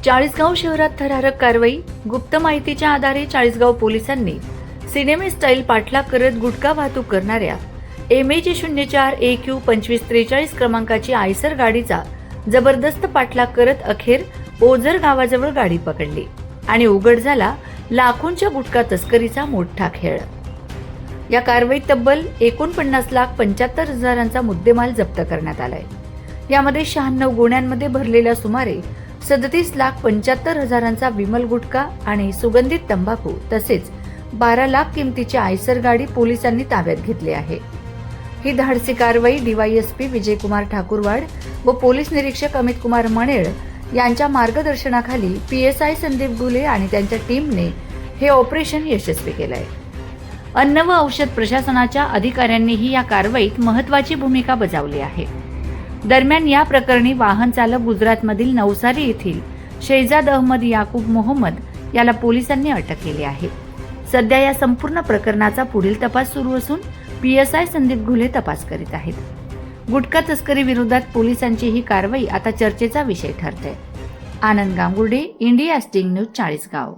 चाळीसगाव शहरात थरारक कारवाई. गुप्त माहितीच्या आधारे चाळीसगाव पोलिसांनी सिनेमे स्टाईल पाठलाग करत गुटखा वाहतूक करणाऱ्या MAG04 AQ 2543 क्रमांकाची आयसर गाडीचा जबरदस्त पाठलाग करत अखेर ओझर गावाजवळ गाडी पकडली आणि उघड झाला लाखोंच्या गुटखा तस्करीचा मोठा खेळ. या कारवाईत तब्बल 49,75,000चा मुद्देमाल जप्त करण्यात आलाय. यामध्ये 96 गोण्यांमध्ये भरलेल्या सुमारे 37,75,000चा विमल गुटखा आणि सुगंधित तंबाखू तसेच 12 लाख किमतीची आयसर गाडी पोलिसांनी ताब्यात घेतली आहे. ही धाडसी कारवाई DYSP विजयकुमार ठाकूरवाड व पोलीस निरीक्षक अमित कुमार मणेळ यांच्या मार्गदर्शनाखाली PSI संदीप गुले आणि त्यांच्या टीमने हे ऑपरेशन यशस्वी केलंय. अन्न व औषध प्रशासनाच्या अधिकाऱ्यांनीही या कारवाईत महत्त्वाची भूमिका बजावली आहे. दरम्यान या प्रकरणी वाहन चालक गुजरातमधील नवसारी येथील शेहजाद अहमद याकूब मोहम्मद याला पोलिसांनी अटक केली आहे. सध्या या संपूर्ण प्रकरणाचा पुढील तपास सुरू असून PSI संदीप घुले तपास करीत आहेत. गुटखा तस्करी विरोधात पोलिसांची ही कारवाई आता चर्चेचा विषय ठरते. Anand Gangurde, India sting news, Chalisgaon.